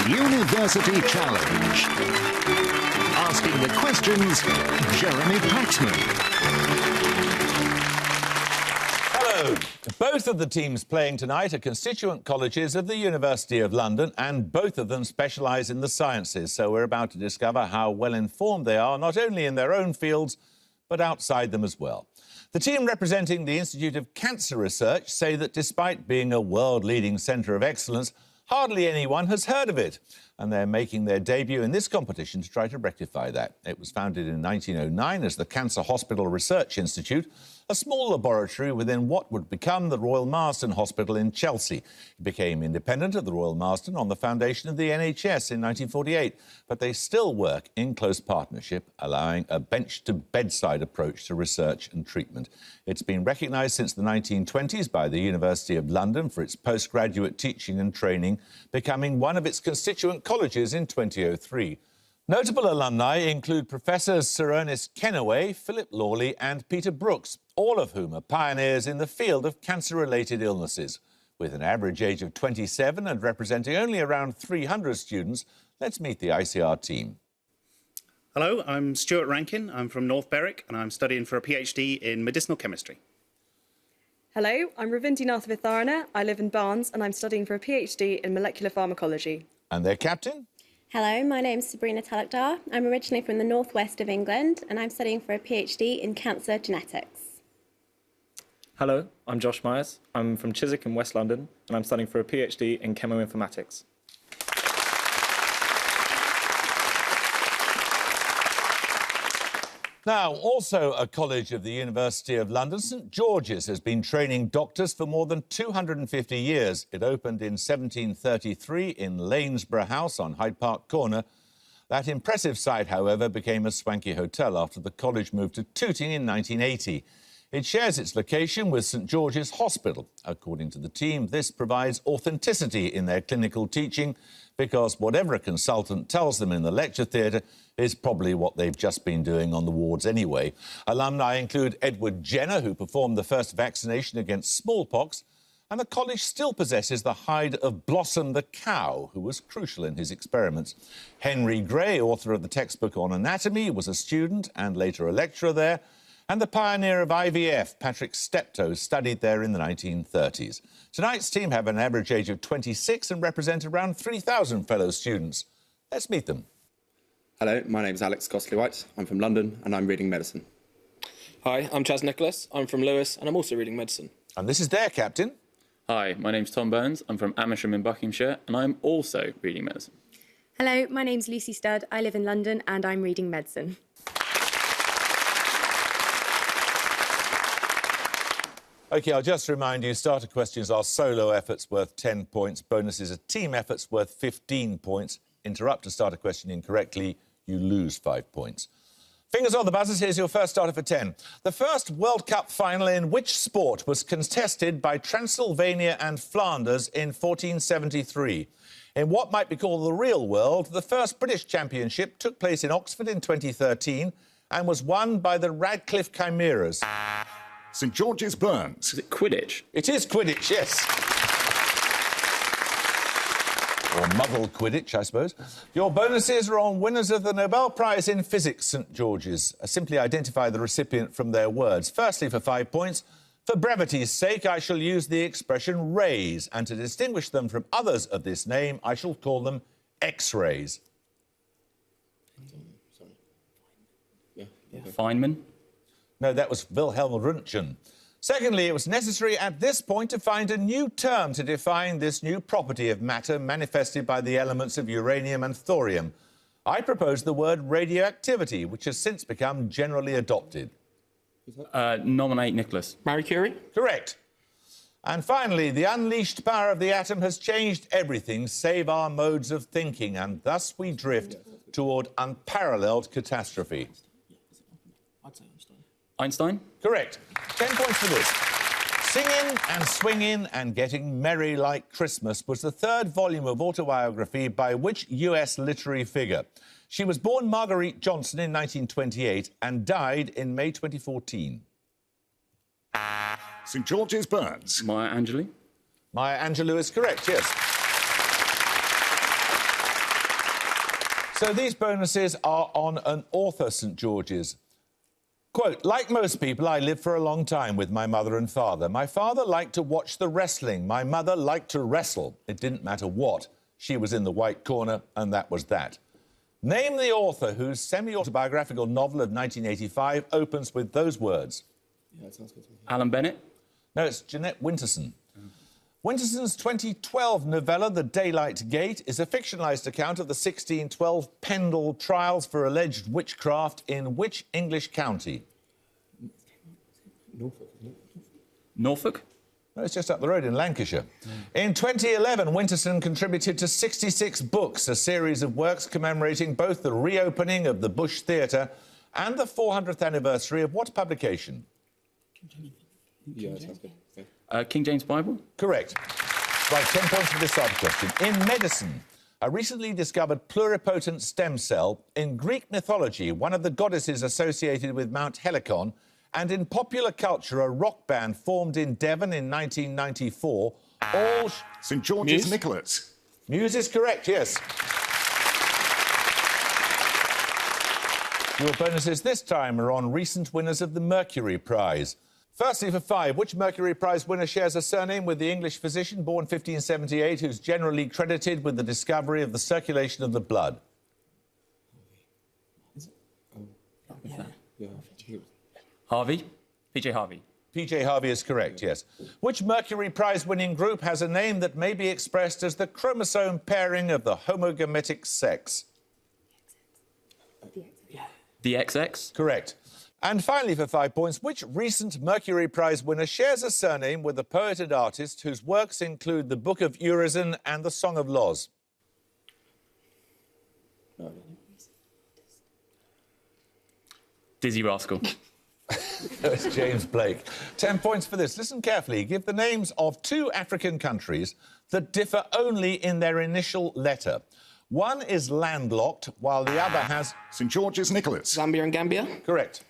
University Challenge. Asking the questions, Jeremy Paxman. Hello. Both of the teams playing tonight are constituent colleges of the University of London, and both of them specialise in the sciences. So we're about to discover how well informed they are, not only in their own fields, but outside them as well. The team representing the Institute of Cancer Research say that despite being a world-leading centre of excellence, hardly anyone has heard of it, and they're making their debut in this competition to try to rectify that. It was founded in 1909 as the Cancer Hospital Research Institute, a small laboratory within what would become the Royal Marsden Hospital in Chelsea. It became independent of the Royal Marsden on the foundation of the NHS in 1948, but they still work in close partnership, allowing a bench-to-bedside approach to research and treatment. It's been recognised since the 1920s by the University of London for its postgraduate teaching and training, becoming one of its constituent colleges in 2003. Notable alumni include Professors Sir Ernest Kennaway, Philip Lawley and Peter Brooks, all of whom are pioneers in the field of cancer-related illnesses. With an average age of 27 and representing only around 300 students, let's meet the ICR team. Hello, I'm Stuart Rankin. I'm from North Berwick and I'm studying for a PhD in medicinal chemistry. Hello, I'm Ravinti Nathavitharana. I live in Barnes and I'm studying for a PhD in molecular pharmacology. And their captain? Hello, my name's Sabrina Talukdar. I'm originally from the northwest of England and I'm studying for a PhD in cancer genetics. Hello, I'm Josh Myers. I'm from Chiswick in West London and I'm studying for a PhD in chemoinformatics. Now, also a college of the University of London, St George's has been training doctors for more than 250 years. It opened in 1733 in Lanesborough House on Hyde Park Corner. That impressive site, however, became a swanky hotel after the college moved to Tooting in 1980. It shares its location with St George's Hospital. According to the team, this provides authenticity in their clinical teaching because whatever a consultant tells them in the lecture theatre is probably what they've just been doing on the wards anyway. Alumni include Edward Jenner, who performed the first vaccination against smallpox, and the college still possesses the hide of Blossom the cow, who was crucial in his experiments. Henry Gray, author of the textbook on anatomy, was a student and later a lecturer there, and the pioneer of IVF, Patrick Steptoe, studied there in the 1930s. Tonight's team have an average age of 26 and represent around 3,000 fellow students. Let's meet them. Hello, my name's Alex Costley-White. I'm from London and I'm reading medicine. Hi, I'm Chaz Nicholas. I'm from Lewis and I'm also reading medicine. And this is their captain. Hi, my name's Tom Burns. I'm from Amersham in Buckinghamshire and I'm also reading medicine. Hello, my name's Lucy Studd. I live in London and I'm reading medicine. OK, I'll just remind you, starter questions are solo efforts worth 10 points. Bonuses are team efforts worth 15 points. Interrupt a starter question incorrectly, you lose 5 points. Fingers on the buzzers, here's your first starter for 10. The first World Cup final in which sport was contested by Transylvania and Flanders in 1473? In what might be called the real world, the first British Championship took place in Oxford in 2013 and was won by the Radcliffe Chimeras. St George's Burns. Is it Quidditch? It is Quidditch, yes. Or muddle Quidditch, I suppose. Your bonuses are on winners of the Nobel Prize in Physics, St George's. Simply identify the recipient from their words. Firstly, for 5 points, for brevity's sake, I shall use the expression rays, and to distinguish them from others of this name, I shall call them X-rays. Feynman? No, that was Wilhelm Röntgen. Secondly, it was necessary at this point to find a new term to define this new property of matter manifested by the elements of uranium and thorium. I proposed the word radioactivity, which has since become generally adopted. Nominate Nicholas. Marie Curie? Correct. And finally, the unleashed power of the atom has changed everything save our modes of thinking, and thus we drift toward unparalleled catastrophe. Einstein? Correct. 10 points for this. Singin' and Swingin' and Getting Merry Like Christmas was the third volume of autobiography by which US literary figure? She was born Marguerite Johnson in 1928 and died in May 2014. St George's Burns. Maya Angelou? Maya Angelou is correct, yes. So these bonuses are on an author, St George's. Quote, like most people, I lived for a long time with my mother and father. My father liked to watch the wrestling. My mother liked to wrestle. It didn't matter what. She was in the white corner, and that was that. Name the author whose semi-autobiographical novel of 1985 opens with those words. Yeah, that sounds good to me. Alan Bennett. No, it's Jeanette Winterson. Winterson's 2012 novella, The Daylight Gate, is a fictionalised account of the 1612 Pendle trials for alleged witchcraft in which English county? Norfolk. No, it's just up the road in Lancashire. In 2011, Winterson contributed to 66 books, a series of works commemorating both the reopening of the Bush Theatre and the 400th anniversary of what publication? Yeah, that sounds good. Yeah. King James Bible. Correct. Right, 10 points for this side of the question. In medicine, a recently discovered pluripotent stem cell, in Greek mythology, one of the goddesses associated with Mount Helicon, and in popular culture, a rock band formed in Devon in 1994, all... St George's Muse? Nicholas. Muse is correct, yes. Your bonuses this time are on recent winners of the Mercury Prize. Firstly, for 5, which Mercury Prize winner shares a surname with the English physician born 1578 who's generally credited with the discovery of the circulation of the blood? Harvey. PJ Harvey. PJ Harvey is correct, yes. Which Mercury Prize-winning group has a name that may be expressed as the chromosome pairing of the homogametic sex? The XX. Correct. And finally, for 5 points, which recent Mercury Prize winner shares a surname with a poet and artist whose works include the Book of Urizen and the Song of Laws? Dizzy Rascal. It's James Blake. 10 points for this. Listen carefully. Give the names of 2 African countries that differ only in their initial letter. One is landlocked, while the other has... St George's Nicholas. Zambia and Gambia. Correct.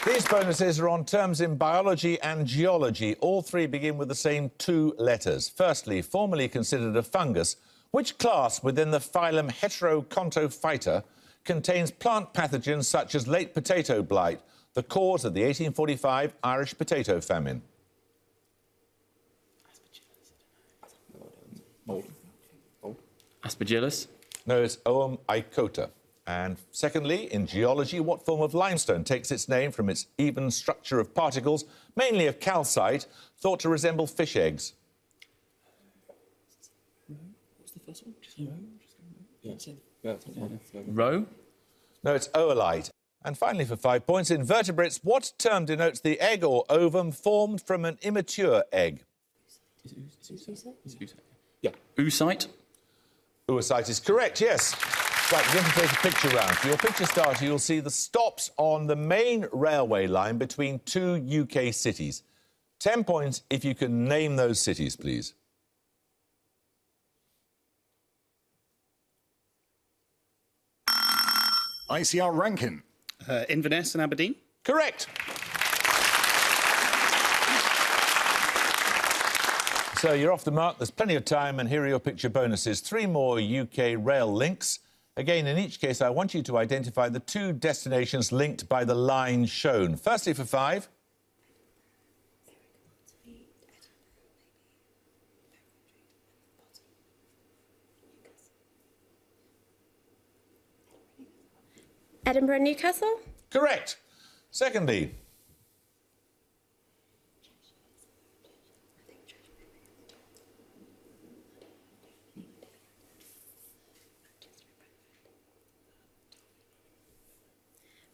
These bonuses are on terms in biology and geology. All 3 begin with the same 2 letters. Firstly, formerly considered a fungus, which class within the phylum Heterocontophyta contains plant pathogens such as late potato blight, the cause of the 1845 Irish potato famine? Aspergillus. No, it's Oum icota. And secondly, in geology, what form of limestone takes its name from its even structure of particles, mainly of calcite, thought to resemble fish eggs? What's the first one? Roe. No, it's oolite. And finally, for 5 points, in vertebrates, what term denotes the egg or ovum formed from an immature egg? Yeah. Oocyte. Oocyte is correct, yes. Right, we're going to take a picture round. For your picture starter, you'll see the stops on the main railway line between 2 UK cities. 10 points if you can name those cities, please. ICR Rankin. Inverness and Aberdeen. Correct. So you're off the mark. There's plenty of time, and here are your picture bonuses. 3 more UK rail links. Again, in each case, I want you to identify the 2 destinations linked by the line shown. Firstly, for 5. Edinburgh, Newcastle. Correct. Secondly.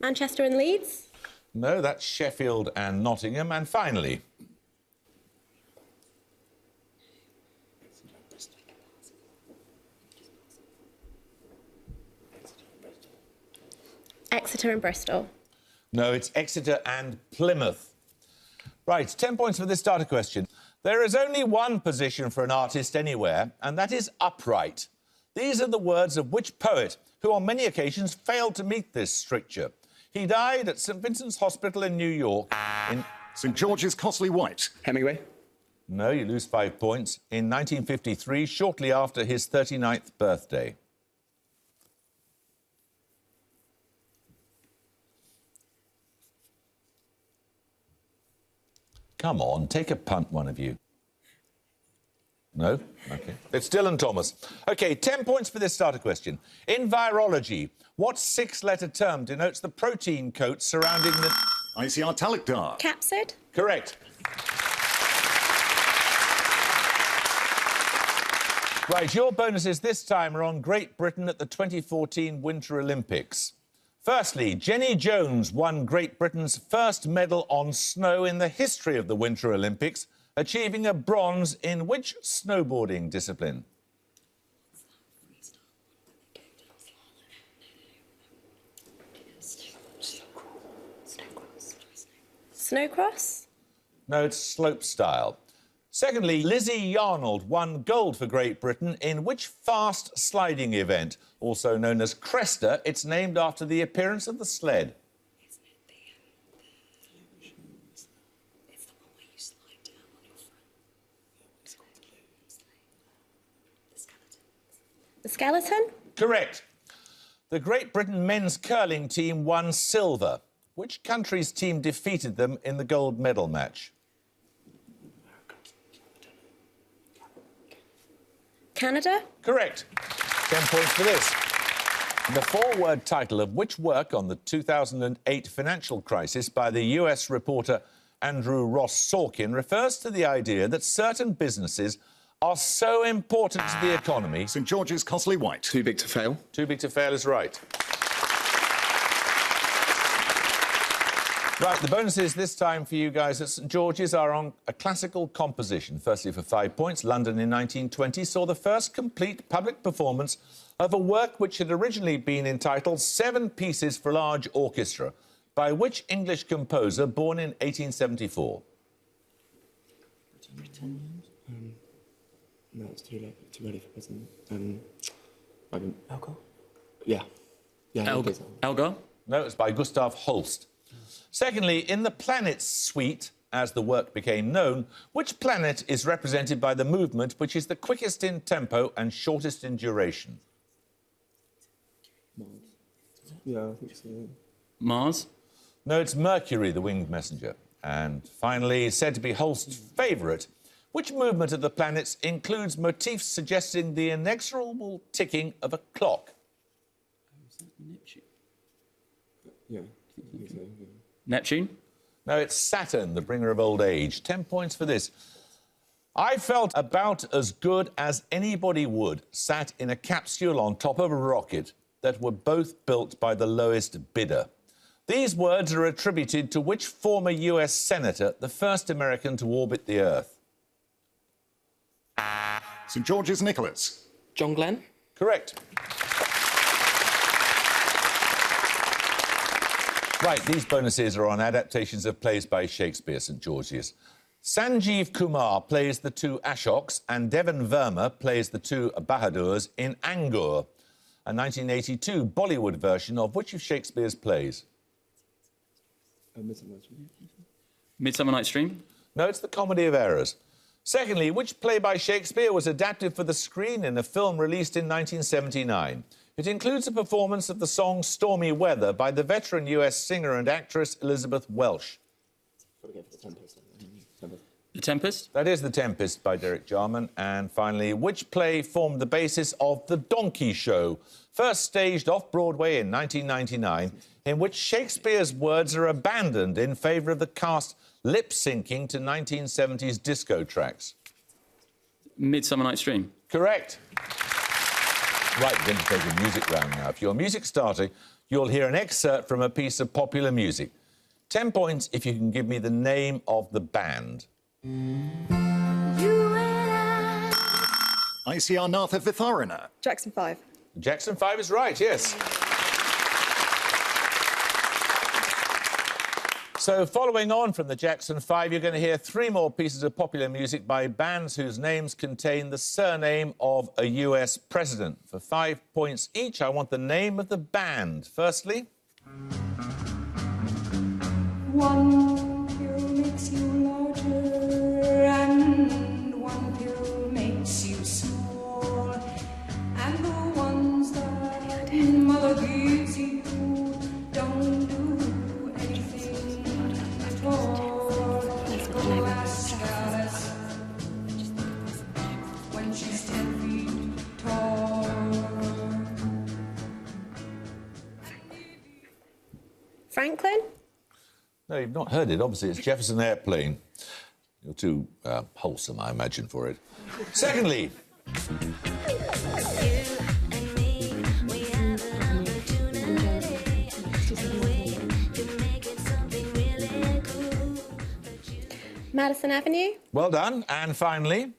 Manchester and Leeds. No, that's Sheffield and Nottingham. And finally. Exeter and Bristol. No, it's Exeter and Plymouth. Right, 10 points for this starter question. There is only one position for an artist anywhere, and that is upright. These are the words of which poet who on many occasions failed to meet this stricture? He died at St Vincent's Hospital in New York in... St George's Cosley White. Hemingway. No, you lose 5 points. In 1953, shortly after his 39th birthday. Come on, take a punt, one of you. No? OK. It's Dylan Thomas. OK, 10 points for this starter question. In virology, what six-letter term denotes the protein coat surrounding the... ICR Talukdar. Capsid. Correct. Right, your bonuses this time are on Great Britain at the 2014 Winter Olympics. Firstly, Jenny Jones won Great Britain's first medal on snow in the history of the Winter Olympics, achieving a bronze in which snowboarding discipline? Snowcross. No, it's slopestyle. Secondly, Lizzie Yarnold won gold for Great Britain in which fast sliding event? Also known as Cresta, it's named after the appearance of the sled. Isn't it it's the one where you slide down on your front. What's it called? The skeleton. The skeleton? Correct. The Great Britain men's curling team won silver. Which country's team defeated them in the gold medal match? Canada? Correct. 10 points for this. The four-word title of which work on the 2008 financial crisis by the US reporter Andrew Ross Sorkin refers to the idea that certain businesses are so important to the economy... St George's Cosley White. Too big to fail. Too big to fail is right. Right, the bonuses this time for you guys at St George's are on a classical composition. Firstly, for 5 points, London in 1920 saw the first complete public performance of a work which had originally been entitled 7 Pieces for Large Orchestra, by which English composer born in 1874? No, it's too early for President. Elgar? Yeah. Elgar? No, it's by Gustav Holst. Secondly, in the Planets Suite, as the work became known, which planet is represented by the movement which is the quickest in tempo and shortest in duration? Mars. Yeah, I think so. Mars? No, it's Mercury, the winged messenger. And finally, said to be Holst's favourite, which movement of the planets includes motifs suggesting the inexorable ticking of a clock? Neptune? Yeah, I think so, yeah. Neptune? No, it's Saturn, the bringer of old age. 10 points for this. I felt about as good as anybody would sat in a capsule on top of a rocket that were both built by the lowest bidder. These words are attributed to which former US senator, the first American to orbit the Earth? St George's Nicholas. John Glenn? Correct. Right, these bonuses are on adaptations of plays by Shakespeare, St George's. Sanjeev Kumar plays the two Ashoks and Devan Verma plays the two Bahadurs in Angor, a 1982 Bollywood version of which of Shakespeare's plays? Midsummer Night's Dream? No, it's The Comedy of Errors. Secondly, which play by Shakespeare was adapted for the screen in a film released in 1979? It includes a performance of the song Stormy Weather by the veteran US singer and actress Elizabeth Welsh. The Tempest? That is The Tempest by Derek Jarman. And finally, which play formed the basis of The Donkey Show, first staged off-Broadway in 1999, in which Shakespeare's words are abandoned in favour of the cast lip-syncing to 1970s disco tracks? Midsummer Night's Dream? Correct. Right, we're going to take a music round now. For your music starter, you'll hear an excerpt from a piece of popular music. 10 points if you can give me the name of the band. ICR Nartha Vitharana. Jackson 5. Jackson 5 is right, yes. So, following on from the Jackson 5, you're going to hear 3 more pieces of popular music by bands whose names contain the surname of a US president. For 5 points each, I want the name of the band. Firstly... One pill makes you larger and No, you've not heard it. Obviously, it's Jefferson Airplane. You're too wholesome, I imagine, for it. Secondly... Madison Avenue. Well done. And finally...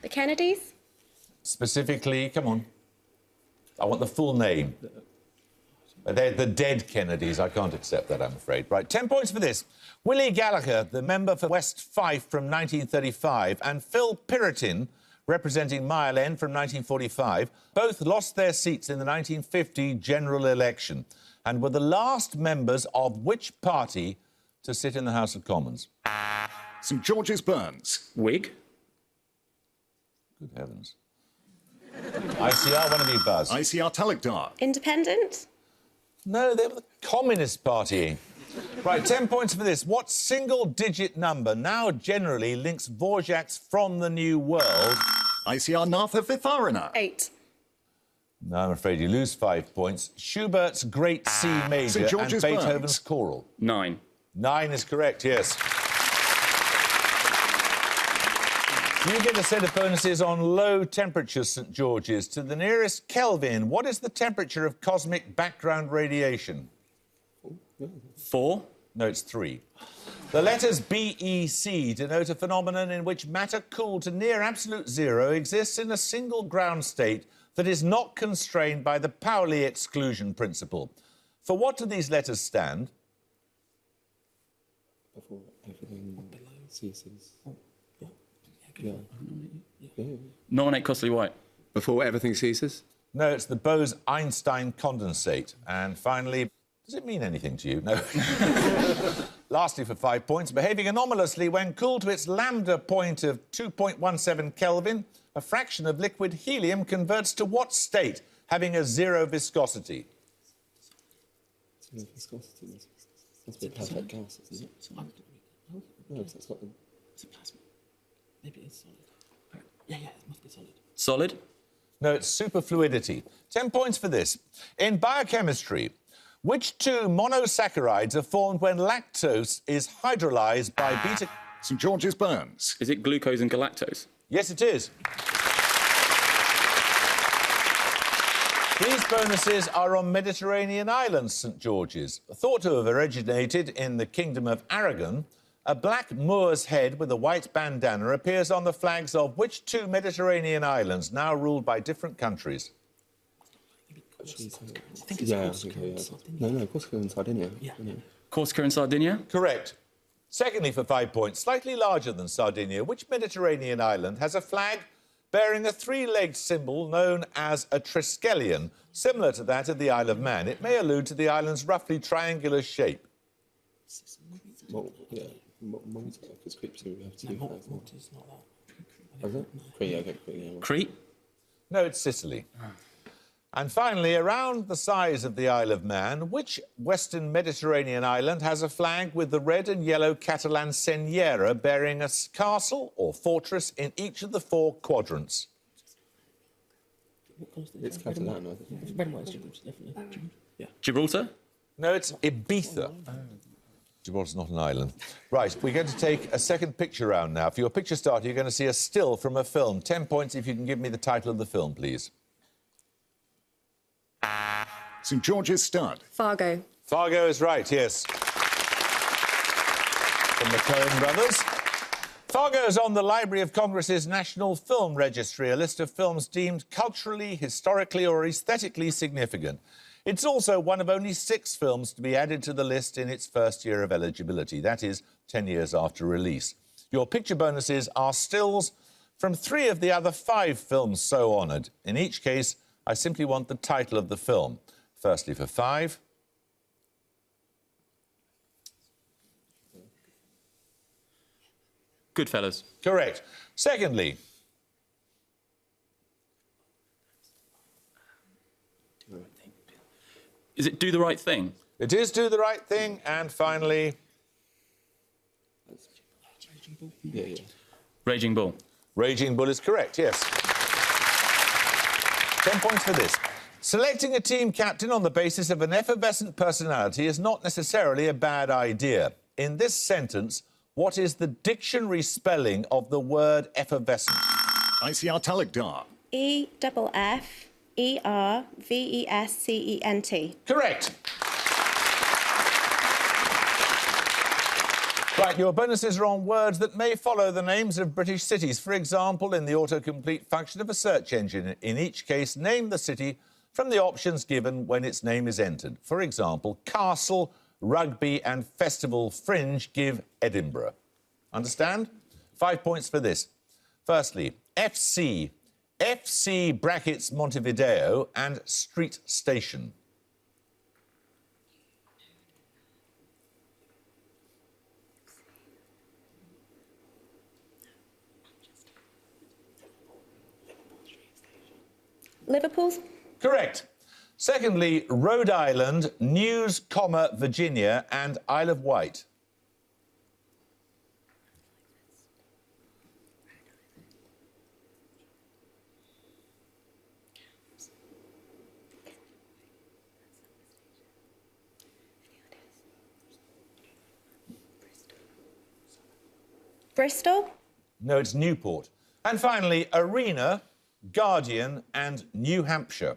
The Kennedys. Specifically, come on. I want the full name. They're the dead Kennedys. I can't accept that, I'm afraid. Right, 10 points for this. Willie Gallagher, the member for West Fife from 1935, and Phil Piritin, representing Mile End from 1945, both lost their seats in the 1950 general election and were the last members of which party to sit in the House of Commons? St George's Burns. Whig. Good heavens. ICR, one of you buzz. ICR Talukdar. Independent. No, they were the Communist Party. Right, 10 points for this. What single-digit number now generally links Dvorak's From the New World? ICR Nartha Vitharina. 8. No, I'm afraid you lose 5 points. Schubert's Great C Major St. and George's Beethoven's Burns. Choral. 9. 9 is correct, yes. You get a set of bonuses on low temperature St George's. To the nearest Kelvin, what is the temperature of cosmic background radiation? 4. No, it's 3. The letters BEC denote a phenomenon in which matter cooled to near absolute zero exists in a single ground state that is not constrained by the Pauli exclusion principle. For what do these letters stand? Before everything below ceases. Nominate Costley White. Before everything ceases? No, it's the Bose-Einstein condensate. And finally, does it mean anything to you? No. Lastly, for 5 points, behaving anomalously when cooled to its lambda point of 2.17 Kelvin, a fraction of liquid helium converts to what state, having a zero viscosity? Zero viscosity. Must be a perfect gas, isn't it? No, it's got the... It's a plasma. Maybe it's solid. Yeah, it must be solid. Solid. No, it's superfluidity. 10 points for this. In biochemistry, which two monosaccharides are formed when lactose is hydrolyzed by beta... St George's Burns. Is it glucose and galactose? Yes, it is. These bonuses are on Mediterranean islands, St George's. Thought to have originated in the Kingdom of Aragon, a black Moor's head with a white bandana appears on the flags of which two Mediterranean islands now ruled by different countries? I think it's Corsica and Sardinia. No, Corsica and Sardinia. Yeah. Corsica and Sardinia? Correct. Secondly, for 5 points, slightly larger than Sardinia, which Mediterranean island has a flag bearing a three-legged symbol known as a triskelion, similar to that of the Isle of Man? It may allude to the island's roughly triangular shape. Well, yeah. Malta, because Crete we have two. Malta's not that. Is it? Crete, yeah, okay, Crete, yeah. Crete? No, it's Sicily. And finally, around the size of the Isle of Man, which Western Mediterranean island has a flag with the red and yellow Catalan Senyera bearing a castle or fortress in each of the 4 quadrants? It's Catalan, I think. Red and white is definitely. Yeah. Gibraltar? No, it's Ibiza. Gibraltar's not an island. Right, we're going to take a second picture round now. For your picture starter, you're going to see a still from a film. 10 points if you can give me the title of the film, please. St George's Stud. Fargo. Fargo is right, yes. From the Coen brothers. Fargo is on the Library of Congress's National Film Registry, a list of films deemed culturally, historically or aesthetically significant. It's also one of only 6 films to be added to the list in its first year of eligibility, that is, 10 years after release. Your picture bonuses are stills from 3 of the other 5 films so honoured. In each case, I simply want the title of the film. Firstly, for 5. Goodfellas. Correct. Secondly, Is it Do the Right Thing? it is Do the Right Thing. And finally, Yeah, yeah. Raging Bull. Raging Bull is correct, yes. 10 points for this. Selecting a team captain on the basis of an effervescent personality is not necessarily a bad idea. In this sentence, what is the dictionary spelling of the word effervescent? ICR Talukdar. EFFERVESCENT. Correct. Right, your bonuses are on words that may follow the names of British cities. For example, in the autocomplete function of a search engine. In each case, name the city from the options given when its name is entered. For example, Castle, Rugby and Festival Fringe give Edinburgh. Understand? 5 points for this. Firstly, FC brackets Montevideo and Street Station. Liverpool. Correct. Secondly, Rhode Island, News, Virginia and Isle of Wight. Bristol. No, it's Newport. And finally, Arena, Guardian and New Hampshire.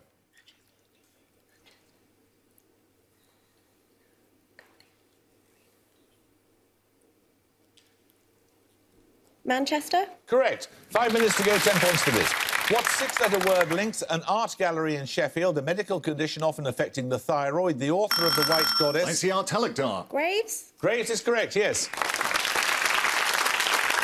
Manchester. Correct. 5 minutes to go, 10 points for this. What six-letter word links an art gallery in Sheffield, a medical condition often affecting the thyroid, the author of The White Goddess? ICR Talukdar. Graves. Graves is correct, yes.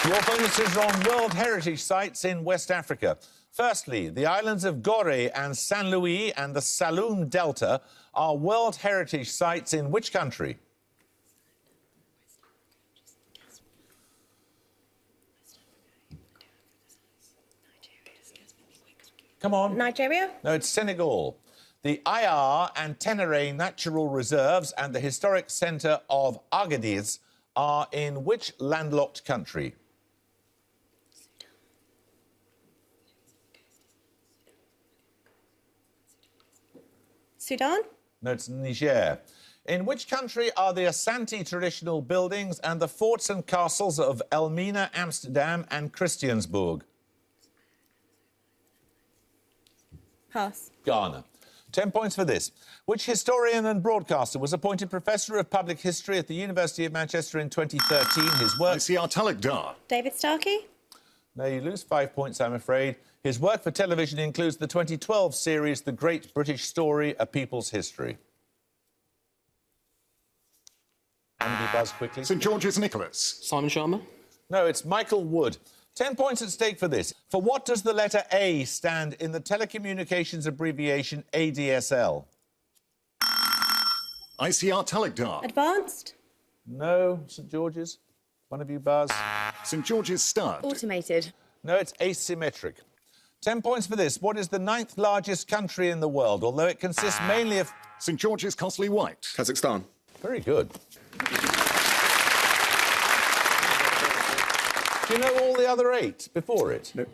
Your bonuses are on World Heritage Sites in West Africa. Firstly, the islands of Gorée and Saint Louis and the Saloum Delta are World Heritage Sites in which country? Come on. Nigeria. No, it's Senegal. The IR and Tenere Natural Reserves and the historic centre of Agadir are in which landlocked country? Sudan. No, it's Niger. In which country are the Asante traditional buildings and the forts and castles of Elmina, Amsterdam and Christiansburg? Pass. Ghana. 10 points for this. Which historian and broadcaster was appointed Professor of Public History at the University of Manchester in 2013? His work... ICR Talukdar. David Starkey. No, you lose 5 points, I'm afraid. His work for television includes the 2012 series The Great British Story, A People's History. Andy, buzz quickly. St George's Nicholas. Simon Sharma. No, it's Michael Wood. 10 points at stake for this. For what does the letter A stand in the telecommunications abbreviation ADSL? ICR Talukdar. Advanced. No, St George's. One of you, Buzz. St George's Stud. Automated. No, it's asymmetric. 10 points for this. What is the 9th largest country in the world, although it consists mainly of... St George's Costly White. Kazakhstan. Very good. Do you know all the other 8 before it? No.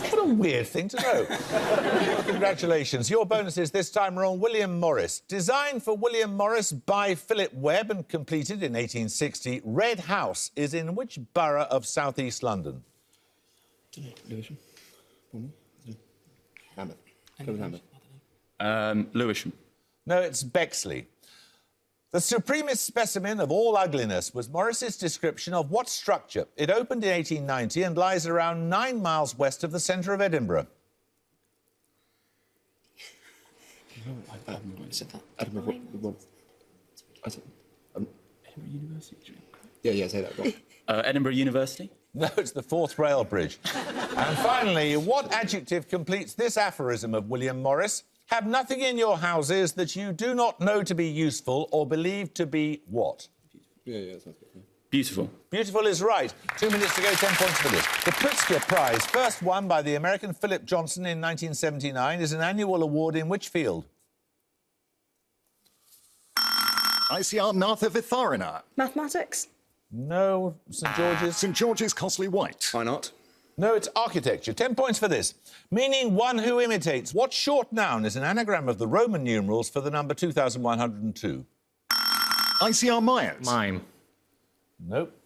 What a weird thing to know. Well, congratulations. Your bonuses this time are on William Morris. Designed for William Morris by Philip Webb and completed in 1860, Red House is in which borough of South East London? Lewisham. Hammer. Hammer. Lewisham. No, it's Bexley. The supremest specimen of all ugliness was Morris's description of what structure? It opened in 1890 and lies around 9 miles west of the centre of Edinburgh. I said that. Edinburgh. I said, Edinburgh University. Yeah, say that. Go on. Edinburgh University. No, it's the Forth Rail Bridge. And finally, what adjective completes this aphorism of William Morris? Have nothing in your houses that you do not know to be useful or believe to be what? Yeah, sounds good. Beautiful. Beautiful is right. 2 minutes to go, 10 points for this. The Pritzker Prize, first won by the American Philip Johnson in 1979, is an annual award in which field? ICR Nartha Vitharina. Mathematics. No, St George's. St George's Costley White. Why not? No, it's architecture. 10 points for this. Meaning one who imitates. What short noun is an anagram of the Roman numerals for the number 2102? ICR Myers. Mime. Nope.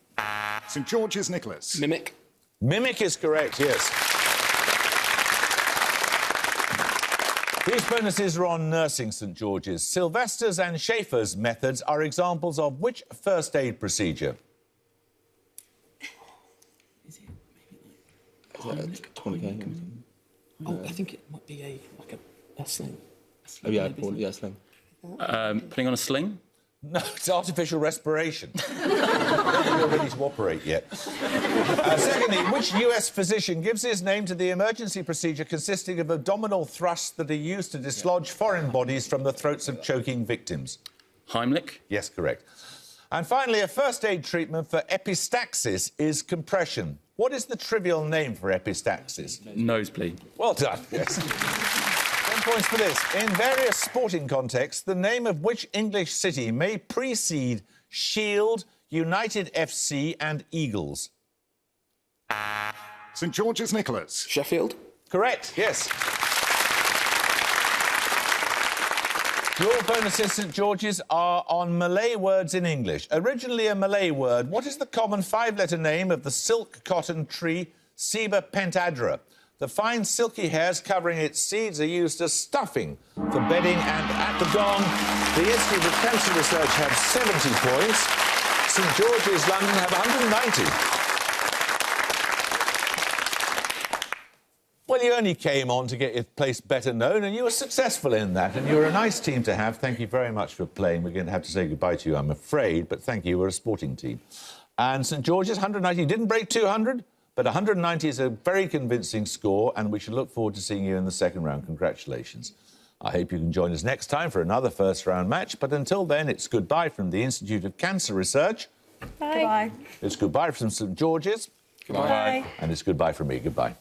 St George's Nicholas. Mimic. Mimic is correct, yes. These bonuses are on nursing St George's. Sylvester's and Schaefer's methods are examples of which first aid procedure? Oh, I think it might be a sling. Oh, yeah, yeah, sling. Putting on a sling? No, it's artificial respiration. You're ready to operate yet. Secondly, which US physician gives his name to the emergency procedure consisting of abdominal thrusts that are used to dislodge foreign bodies from the throats of choking victims? Heimlich? Yes, correct. And finally, a first aid treatment for epistaxis is compression. What is the trivial name for epistaxis? Nosebleed. Well done, yes. 10 points for this. In various sporting contexts, the name of which English city may precede Shield, United FC and Eagles? St George's Nicholas. Sheffield. Correct, yes. Your bonuses, St George's, are on Malay words in English. Originally a Malay word, what is the common five-letter name of the silk cotton tree Ceiba pentadra? The fine silky hairs covering its seeds are used as stuffing for bedding, and at the gong, the Institute of Cancer Research have 70 points. St George's London have 190. Well, you only came on to get your place better known, and you were successful in that, and you're a nice team to have. Thank you very much for playing. We're going to have to say goodbye to you, I'm afraid, but thank you. We're a sporting team. And St George's, 190, didn't break 200, but 190 is a very convincing score, and we should look forward to seeing you in the second round. Congratulations. I hope you can join us next time for another first-round match, but until then, it's goodbye from the Institute of Cancer Research. Bye. Goodbye. It's goodbye from St George's. Goodbye. And it's goodbye from me. Goodbye.